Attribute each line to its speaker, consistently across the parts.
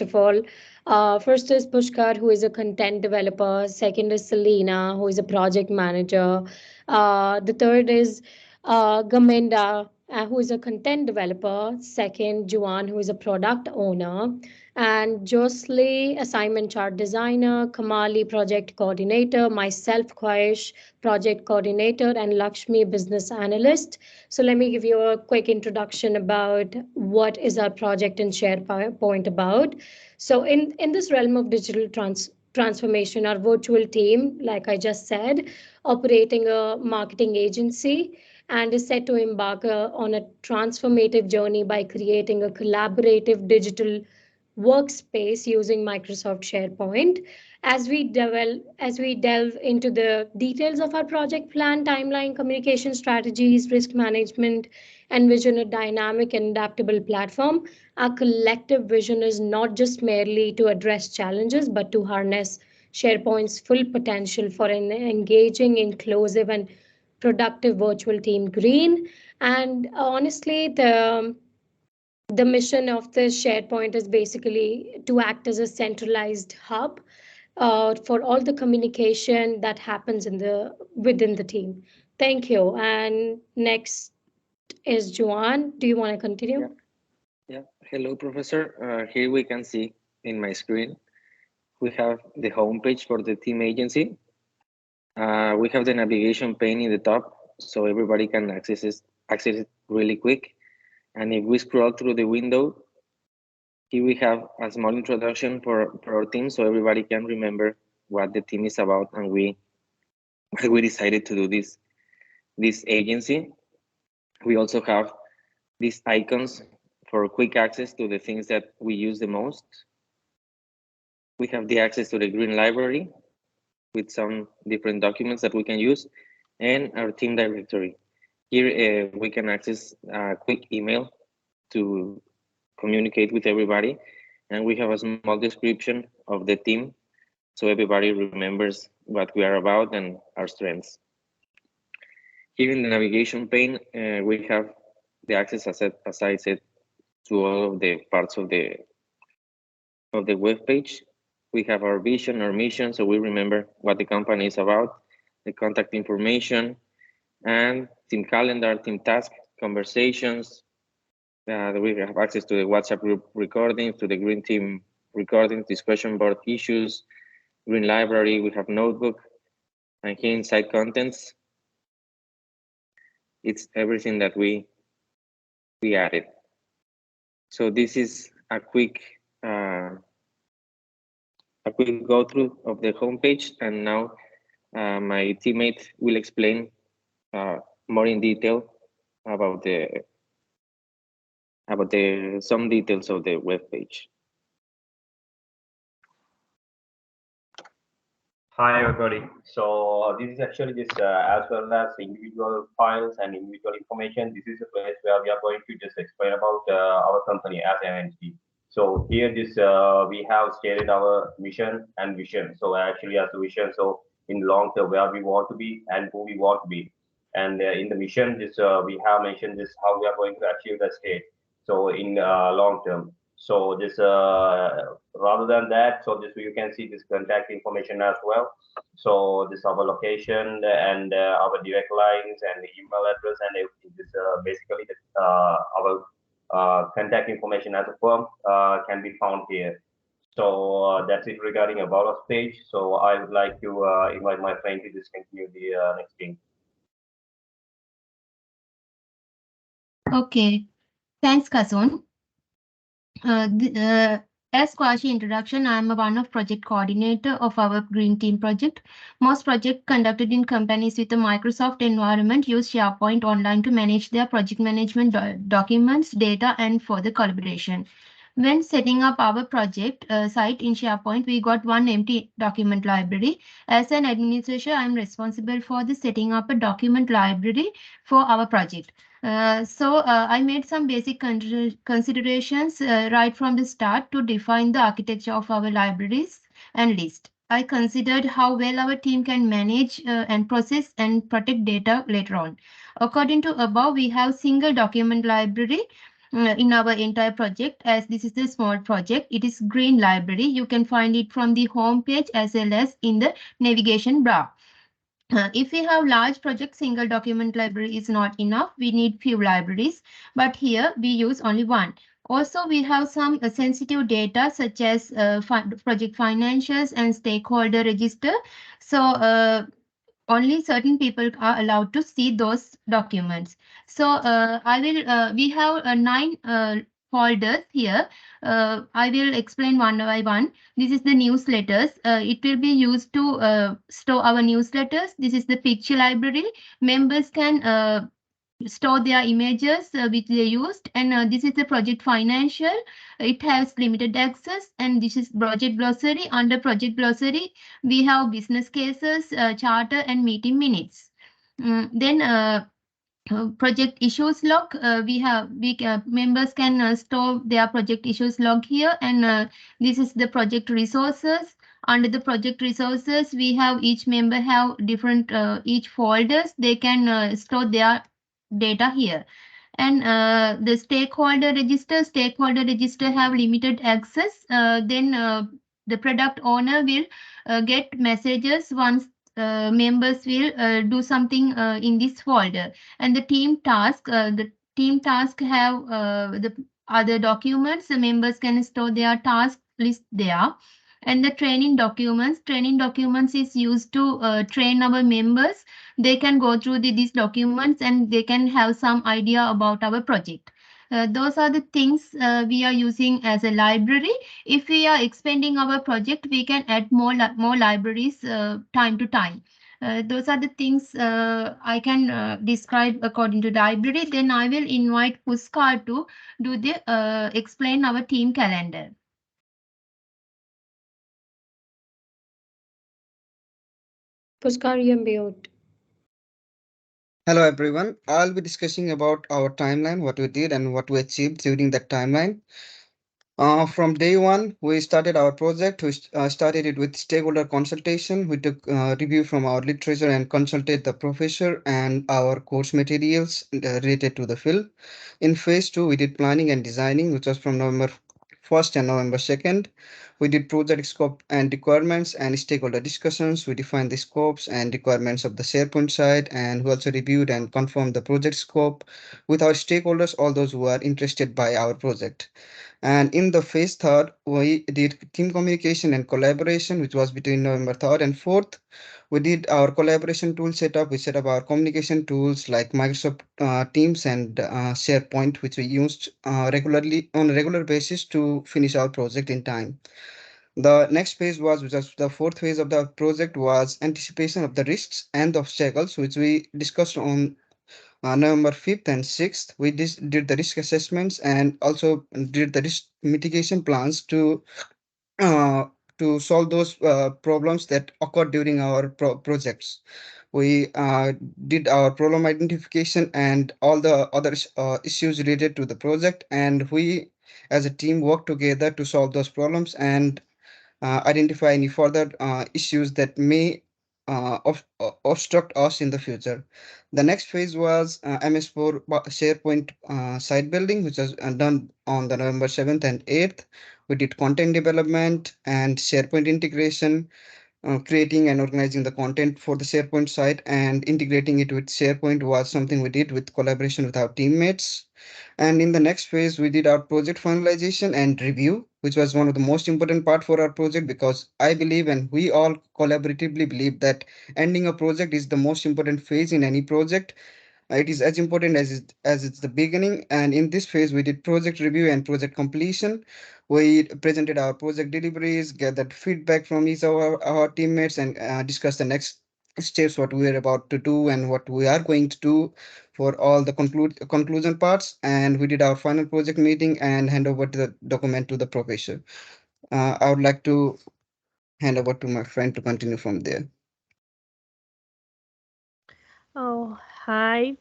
Speaker 1: of all. First is Pushkar, who is a content developer. Second is Selena, who is a project manager. The third is Gaminda, who is a content developer. Second, Juan, who is a product owner. And Josely, assignment chart designer. Kamali, project coordinator. Myself, Khwahish, project coordinator. And Lakshmi, business analyst. So let me give you a quick introduction about what is our project in SharePoint about. So in this realm of digital transformation, our virtual team, like I just said, operating a marketing agency and is set to embark on a transformative journey by creating a collaborative digital workspace using Microsoft SharePoint. As we delve into the details of our project plan, timeline, communication strategies, risk management, and vision a dynamic and adaptable platform, our collective vision is not just merely to address challenges, but to harness SharePoint's full potential for an engaging, inclusive, and productive virtual team green. And honestly, the mission of the SharePoint is basically to act as a centralized hub for all the communication that happens within the team. Thank you. And next is Juan. Do you want to continue?
Speaker 2: Yeah. Yeah. Hello, Professor. Here we can see in my screen, we have the homepage for the team agency. We have the navigation pane in the top, so everybody can access it really quick. And if we scroll through the window, here we have a small introduction for our team, so everybody can remember what the team is about and we decided to do this agency. We also have these icons for quick access to the things that we use the most. We have the access to the green library with some different documents that we can use, and our team directory. Here we can access a quick email to communicate with everybody, and we have a small description of the team so everybody remembers what we are about and our strengths. Here in the navigation pane, we have the access, as I said, to all of the parts of the web page. We have our vision, our mission, so we remember what the company is about, the contact information, and team calendar, team task, conversations. We have access to the WhatsApp group recordings, to the green team recordings, discussion board issues, green library. We have notebook, and here inside contents, it's everything that we added. So this is a quick go through of the homepage, and now my teammate will explain more in detail about some details of the web page.
Speaker 3: Hi everybody. So this is actually this as well as individual files and individual information. This is a place where we are going to just explain about our company as an entity. So here this we have stated our mission and vision. So actually as a vision, so in long term where we want to be and who we want to be. And in the mission, this we have mentioned this how we are going to achieve that state. So in long term. So this rather than that, so this you can see this contact information as well. So this our location and our direct lines and the email address and everything. This basically our contact information as a firm can be found here. So that's it regarding about us page. So I would like to invite my friend to just continue the next thing.
Speaker 4: Okay, thanks, Kasun. As Kwashi introduction, I am one of project coordinator of our Green Team project. Most projects conducted in companies with a Microsoft environment use SharePoint Online to manage their project management documents, data, and further collaboration. When setting up our project site in SharePoint, we got one empty document library. As an administrator, I am responsible for the setting up a document library for our project. So I made some basic considerations right from the start to define the architecture of our libraries and list. I considered how well our team can manage and process and protect data later on. According to above, we have single document library in our entire project. As this is a small project, it is green library. You can find it from the home page as well as in the navigation bar. If we have large project, single document library is not enough. We need few libraries, but here we use only one. Also, we have some sensitive data such as project financials and stakeholder register. So only certain people are allowed to see those documents. So we have 9 folders here. I will explain one by one. This is the newsletters. It will be used to store our newsletters. This is the picture library. Members can store their images which they used, and this is the project financial. It has limited access, and this is project glossary. Under project glossary we have business cases, charter and meeting minutes. Then project issues log. Members can store their project issues log here, and this is the project resources. Under the project resources, we have each member have different each folders. They can store their data here. And the stakeholder register have limited access. Then the product owner will get messages once members will do something in this folder. And the team task have the other documents. The members can store their task list there. And the training documents is used to train our members. They can go through these documents and they can have some idea about our project. Those are the things we are using as a library. If we are expanding our project, we can add more libraries time to time. Those are the things I can describe according to library. Then I will invite Puskar to do the explain our team calendar.
Speaker 1: Puskar, you're mute.
Speaker 5: Hello everyone. I'll be discussing about our timeline, what we did and what we achieved during that timeline. From day one, we started our project. We started it with stakeholder consultation. We took review from our literature and consulted the professor and our course materials related to the field. In phase two, we did planning and designing, which was from November 1st and November 2nd. We did project scope and requirements and stakeholder discussions. We defined the scopes and requirements of the SharePoint site, and we also reviewed and confirmed the project scope with our stakeholders, all those who are interested by our project. And in the phase third, we did team communication and collaboration, which was between November 3rd and 4th. We did our collaboration tool setup. We set up our communication tools like Microsoft Teams and SharePoint, which we used regularly on a regular basis to finish our project in time. The next phase which was the fourth phase of the project, was anticipation of the risks and the obstacles, which we discussed on November 5th and 6th. We did the risk assessments and also did the risk mitigation plans uh, to solve those problems that occurred during our projects. We did our problem identification and all the other issues related to the project, and we as a team worked together to solve those problems and identify any further issues that may obstruct us in the future. The next phase was MS4 SharePoint site building, which was done on the November 7th and 8th. We did content development and SharePoint integration, creating and organizing the content for the SharePoint site and integrating it with SharePoint was something we did with collaboration with our teammates. And in the next phase, we did our project finalization and review, which was one of the most important part for our project, because I believe and we all collaboratively believe that ending a project is the most important phase in any project. It is as important as it's the beginning. And in this phase, we did project review and project completion. We presented our project deliveries, gathered feedback from each of our teammates, and discussed the next steps, what we are about to do and what we are going to do for all the conclusion parts. And we did our final project meeting and hand over to the document to the professor. I would like to hand over to my friend to continue from there.
Speaker 6: Oh, hi.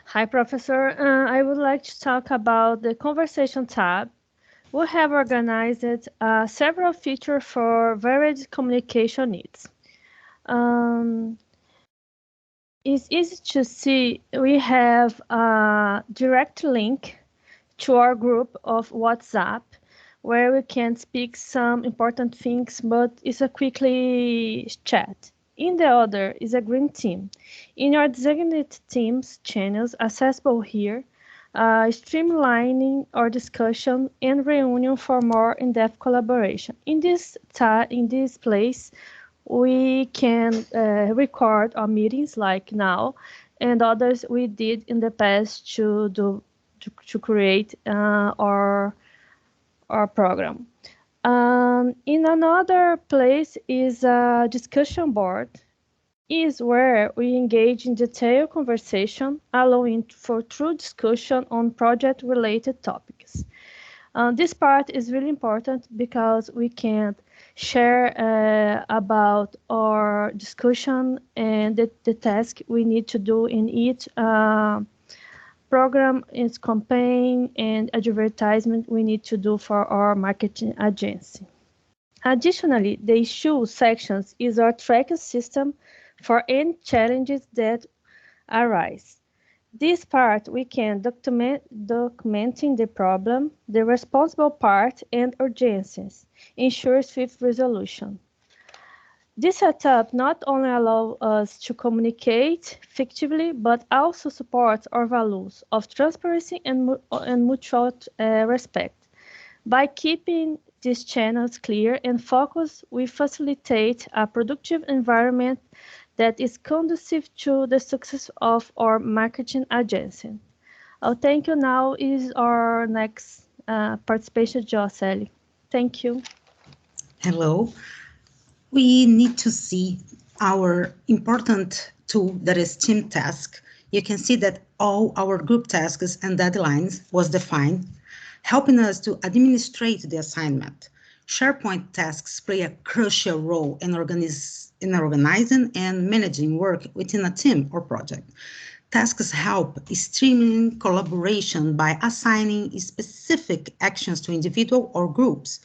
Speaker 6: Hi, Professor. I would like to talk about the conversation tab. We have organized several features for varied communication needs. It's easy to see we have a direct link to our group of WhatsApp, where we can speak some important things, but it's a quickly chat. In the other is a green team. In our designated teams channels accessible here, streamlining our discussion and reunion for more in-depth collaboration. In this place, we can record our meetings like now, and others we did in the past to create our program. In another place is a discussion board, is where we engage in detailed conversation, allowing for true discussion on project-related topics. This part is really important because we can share about our discussion and the task we need to do in each program, its campaign and advertisement we need to do for our marketing agency. Additionally, the issue sections is our tracking system for any challenges that arise. This part we can documenting the problem, the responsible part, and urgencies, ensures swift resolution. This setup not only allows us to communicate effectively, but also supports our values of transparency and mutual respect. By keeping these channels clear and focused, we facilitate a productive environment that is conducive to the success of our marketing agency. Thank you. Now is our next participation, Jocely. Thank you.
Speaker 7: Hello. We need to see our important tool that is team task. You can see that all our group tasks and deadlines was defined, helping us to administrate the assignment. SharePoint tasks play a crucial role in organizing and managing work within a team or project. Tasks help streamline collaboration by assigning specific actions to individual or groups,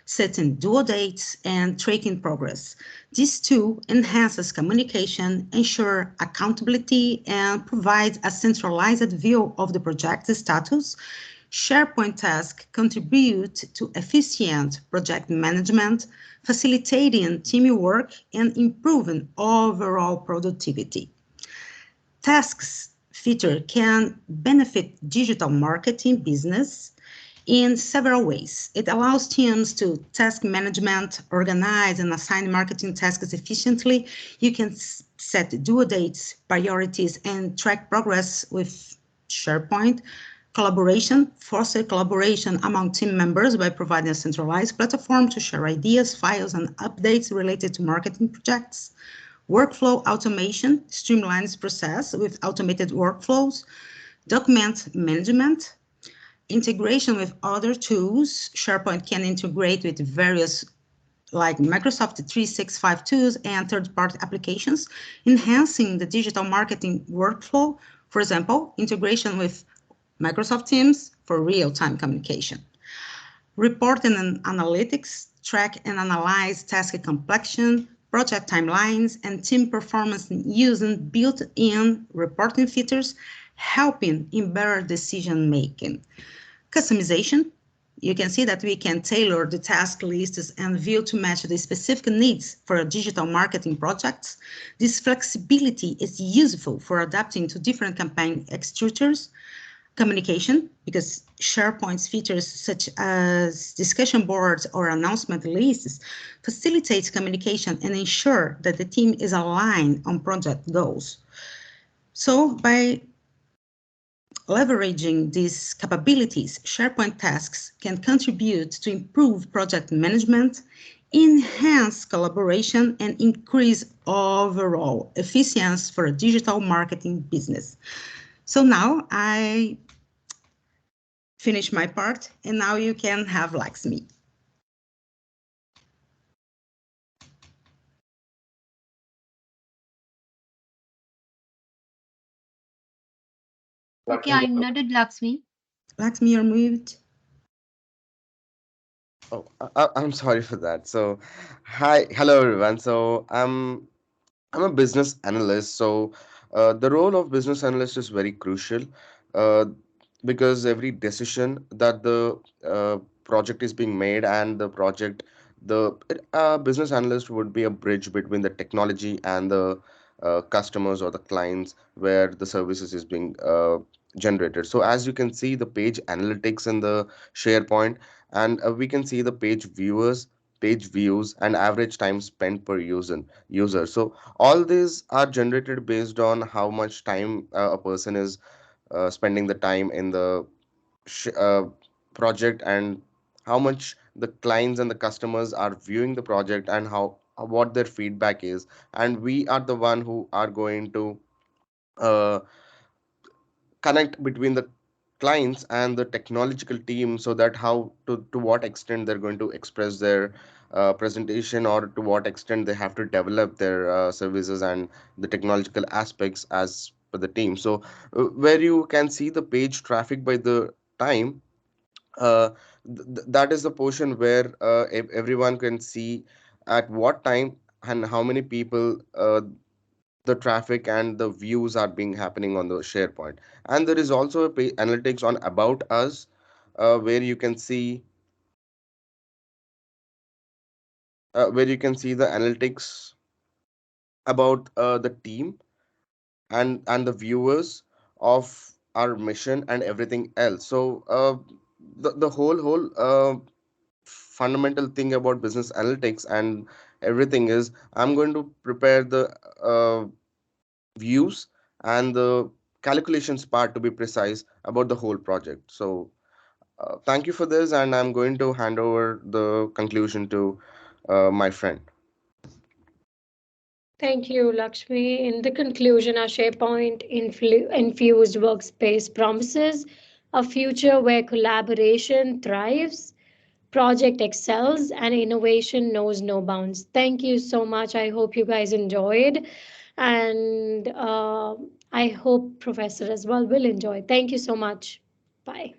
Speaker 7: setting due dates and tracking progress. This tool enhances communication, ensures accountability, and provides a centralized view of the project status. SharePoint tasks contribute to efficient project management, facilitating teamwork and improving overall productivity. Tasks feature can benefit digital marketing business in several ways. It allows teams to task management, organize and assign marketing tasks efficiently. You can set due dates, priorities, and track progress with SharePoint. Collaboration, foster collaboration among team members by providing a centralized platform to share ideas, files, and updates related to marketing projects. Workflow automation streamlines process with automated workflows. Document management, integration with other tools. SharePoint can integrate with various like Microsoft 365 tools and third-party applications, enhancing the digital marketing workflow. For example, integration with Microsoft Teams for real-time communication. Reporting and analytics track and analyze task completion, project timelines, and team performance using built-in reporting features, helping in better decision-making. Customization, you can see that we can tailor the task lists and view to match the specific needs for digital marketing projects. This flexibility is useful for adapting to different campaign structures. Communication, because SharePoint's features such as discussion boards or announcement lists facilitates communication and ensure that the team is aligned on project goals. So by leveraging these capabilities, SharePoint tasks can contribute to improve project management, enhance collaboration, and increase overall efficiency for a digital marketing business. So now I finish my part, and now you can have Lakshmi.
Speaker 4: Okay, I'm muted, Lakshmi.
Speaker 7: Lakshmi, you're mute.
Speaker 8: Oh, I'm sorry for that. So, hello everyone. So, I'm a business analyst. So, the role of business analyst is very crucial. Uh, because every decision that the project is being made and the project, the business analyst would be a bridge between the technology and the customers or the clients where the services is being generated. So as you can see the page analytics in the SharePoint, and we can see the page viewers, page views, and average time spent per user. So all these are generated based on how much time a person is spending the time in the project, and how much the clients and the customers are viewing the project, and how what their feedback is. And we are the one who are going to uh, connect between the clients and the technological team, so that how to what extent they're going to express their presentation, or to what extent they have to develop their services and the technological aspects as per the team. So where you can see the page traffic by the time, uh, that is the portion where everyone can see at what time and how many people the traffic and the views are being happening on the SharePoint. And there is also a analytics on about us, where you can see the analytics about the team and the viewers of our mission and everything else. So the whole fundamental thing about business analytics and everything is I'm going to prepare the uh, views and the calculations part, to be precise, about the whole project. So thank you for this, and I'm going to hand over the conclusion to my friend.
Speaker 1: Thank you, Lakshmi. In the conclusion, our SharePoint infused workspace promises a future where collaboration thrives, project excels, and innovation knows no bounds. Thank you so much. I hope you guys enjoyed, and I hope Professor as well will enjoy. Thank you so much. Bye.